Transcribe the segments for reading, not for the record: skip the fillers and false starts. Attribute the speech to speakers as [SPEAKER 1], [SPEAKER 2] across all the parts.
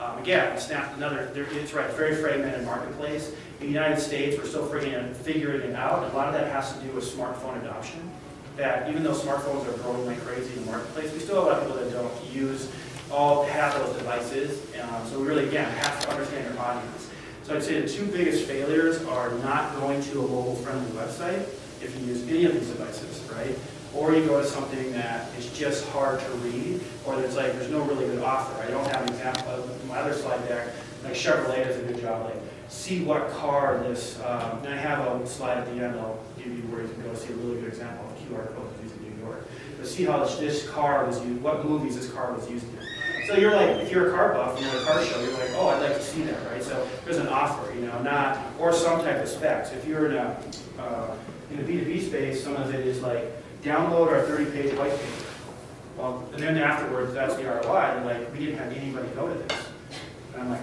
[SPEAKER 1] Again, Snap, it's right, very fragmented marketplace. In the United States, we're still figuring it out. A lot of that has to do with smartphone adoption. That even though smartphones are growing like crazy in the marketplace, we still have a lot of people that don't have those devices. So we really, again, have to understand your audience. So I'd say the two biggest failures are not going to a mobile-friendly website if you use any of these devices, right? Or you go to something that is just hard to read, or there's no really good offer. I don't have an example of my other slide deck. Like Chevrolet does a good job. Like, see what car this. And I have a slide at the end. I'll give you where you can go see a really good example of QR code used in New York. But see how this car was used. What movies this car was used in. So you're like, if you're a car buff, you're at a car show, you're like, oh, I'd like to see that, right? So there's an offer, or some type of specs. If you're in a B2B space, some of it is like, download our 30-page white paper. Well, and then afterwards, that's the ROI. They're like, we didn't have anybody go to this. And I'm like,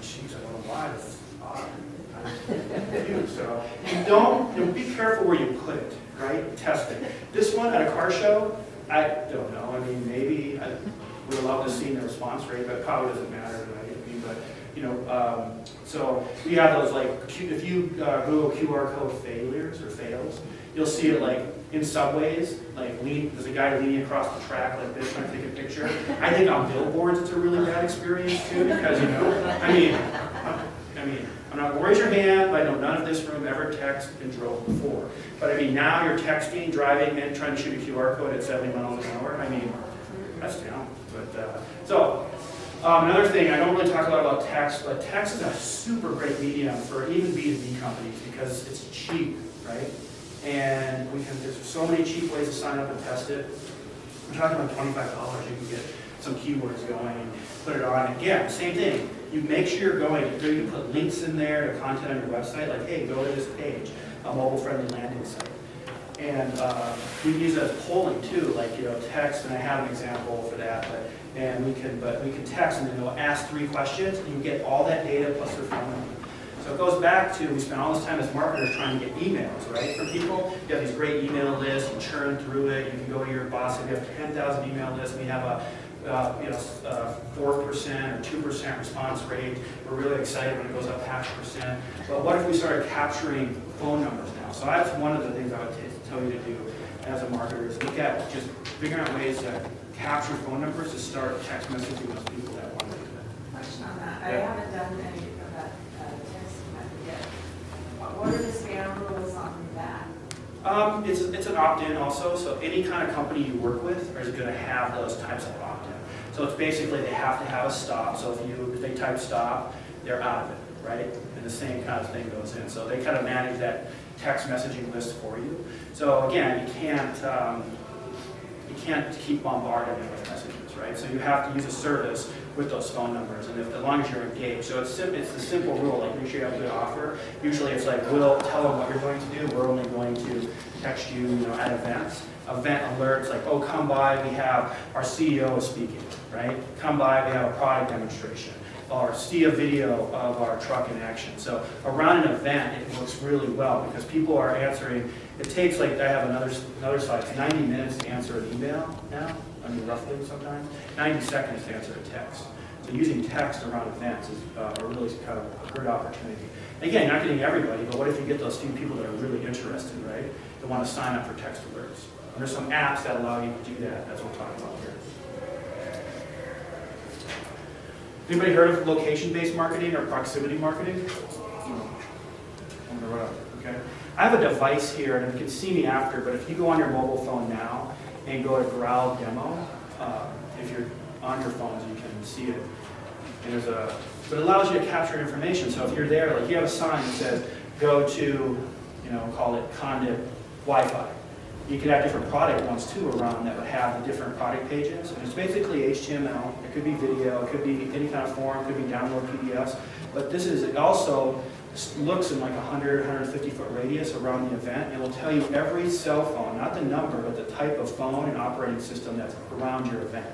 [SPEAKER 1] geez, I don't know why. This is odd. I'm confused. So don't be careful where you put it, right? Test it. This one at a car show, I don't know. I mean, maybe I would love to see the response rate, but it probably doesn't matter, right? I mean, but so we have those like, if you Google QR code failures or fails, you'll see it like in subways, like there's a guy leaning across the track like this trying to take a picture. I think on billboards it's a really bad experience too, because I mean, I'm not, raise your hand, but I know none of this room ever texted and drove before. But I mean, now you're texting, driving, and trying to shoot a QR code at 70 miles an hour. I mean, that's down. But another thing, I don't really talk a lot about text, but text is a super great medium for even B2B companies because it's cheap, right? And there's so many cheap ways to sign up and test it. We're talking about $25. You can get some keywords going and put it on. Again, same thing. You make sure you're going. You can put links in there to content on your website, like, hey, go to this page, a mobile-friendly landing site. And we can use it as polling too, like text. And I have an example for that. But we can text, and then it'll ask 3 questions, and you get all that data plus their phone number. So it goes back to, we spend all this time as marketers trying to get emails, right, from people. You have these great email lists, you churn through it, you can go to your boss, if you have 10,000 email lists, we have a 4% or 2% response rate. We're really excited when it goes up 0.5%. But what if we started capturing phone numbers now? So that's one of the things I would tell you to do as a marketer is look at just figuring out ways to capture phone numbers to start text messaging those people that want to do that.
[SPEAKER 2] Question on that. I haven't done any of that text method yet. What are the spam rules on that?
[SPEAKER 1] It's an opt-in also, so any kind of company you work with is going to have those types of opt-in. So it's basically they have to have a stop. So if they type stop, they're out of it, right? And the same kind of thing goes in. So they kind of manage that text messaging list for you. So again, you can't keep bombarding them with messages, right? So you have to use a service with those phone numbers, and as long as you're engaged. So it's the simple rule, like make sure you have a good offer. Usually it's like, we'll tell them what you're going to do. We're only going to text you, at events. Event alerts, like, oh, come by, we have our CEO is speaking, right? Come by, we have a product demonstration. Or see a video of our truck in action. So around an event, it works really well because people are answering. It takes, like, I have another slide, it's 90 minutes to answer an email now, I mean roughly sometimes, 90 seconds to answer a text. So using text around events is a really kind of a good opportunity. And again, not getting everybody, but what if you get those few people that are really interested, right? That want to sign up for text alerts. And there's some apps that allow you to do that. That's what we're talking about here. Anybody heard of location-based marketing or proximity marketing? Okay. I have a device here, and you can see me after, but if you go on your mobile phone now and go to Growl Demo, if you're on your phones, you can see it. And but it allows you to capture information. So if you're there, like you have a sign that says, go to, call it Condit Wi-Fi. You could have different product ones too around that would have the different product pages. And it's basically HTML. It could be video. It could be any kind of form. It could be download PDFs. But it also looks in like 100, 150 foot radius around the event. And it will tell you every cell phone, not the number, but the type of phone and operating system that's around your event.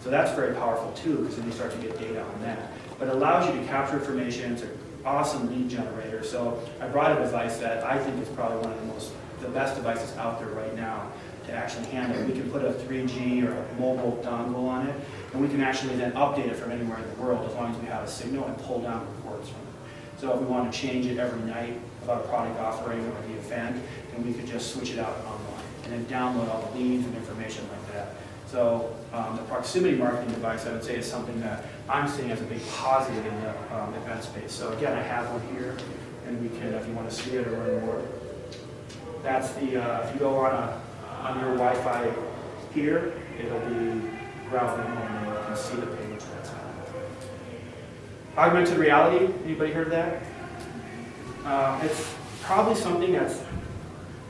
[SPEAKER 1] So that's very powerful too, because then you start to get data on that. But it allows you to capture information. It's an awesome lead generator. So I brought a device that I think is probably one of the best devices out there right now to actually handle it. We can put a 3G or a mobile dongle on it, and we can actually then update it from anywhere in the world as long as we have a signal and pull down reports from it. So if we want to change it every night about a product offering or the event, then we could just switch it out online and then download all the leads and information like that. So the proximity marketing device, I would say, is something that I'm seeing as a big positive in the event space. So again, I have one here, and we can, if you want to see it or learn more. That's the, if you go on your Wi-Fi here, it'll be browsing and you can see the page that's on. Augmented reality, anybody heard of that? It's probably something that's,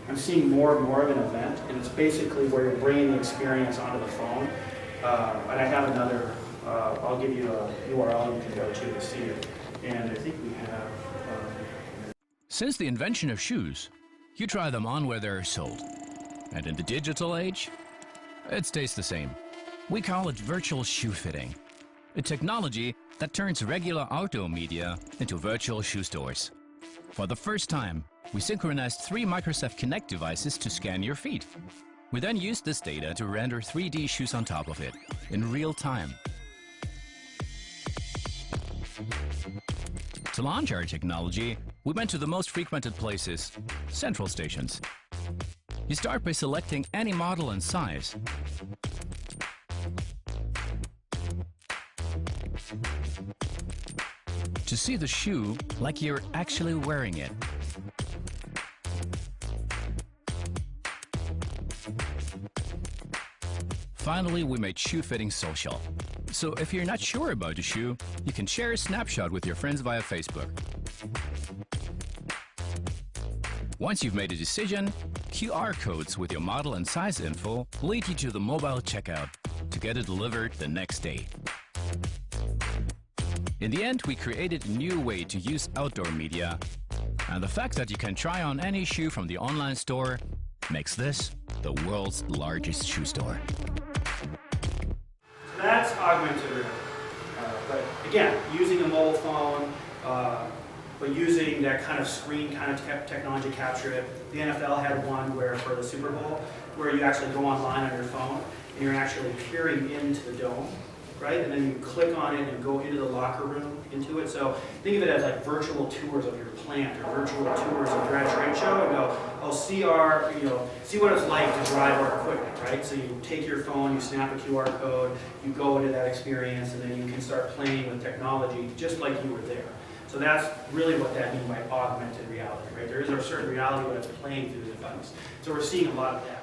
[SPEAKER 1] I'm seeing more and more of an event, and it's basically where you're bringing the experience onto the phone. And I have another, I'll give you a URL you can go to see it. And I think we have...
[SPEAKER 3] Since the invention of shoes, you try them on where they're sold. And in the digital age, it stays the same. We call it virtual shoe fitting, a technology that turns regular outdoor media into virtual shoe stores. For the first time, we synchronized 3 Microsoft Kinect devices to scan your feet. We then used this data to render 3D shoes on top of it, in real time. To launch our technology, we went to the most frequented places, central stations. You start by selecting any model and size. To see the shoe like you're actually wearing it. Finally, we made shoe fitting social. So if you're not sure about the shoe, you can share a snapshot with your friends via Facebook. Once you've made a decision, QR codes with your model and size info lead you to the mobile checkout to get it delivered the next day. In the end, we created a new way to use outdoor media, and the fact that you can try on any shoe from the online store makes this the world's largest shoe store.
[SPEAKER 1] That's augmented reality. But again, using a mobile phone, but using that kind of screen kind of technology to capture it. The NFL had one where for the Super Bowl, where you actually go online on your phone and you're actually peering into the dome, right? And then you click on it and go into the locker room, into it. So think of it as like virtual tours of your plant or virtual tours of your trade show and go, oh, see our, see what it's like to drive our equipment, right? So you take your phone, you snap a QR code, you go into that experience, and then you can start playing with technology just like you were there. So that's really what that means by augmented reality, right? There is a certain reality when it's playing through the device. So we're seeing a lot of that.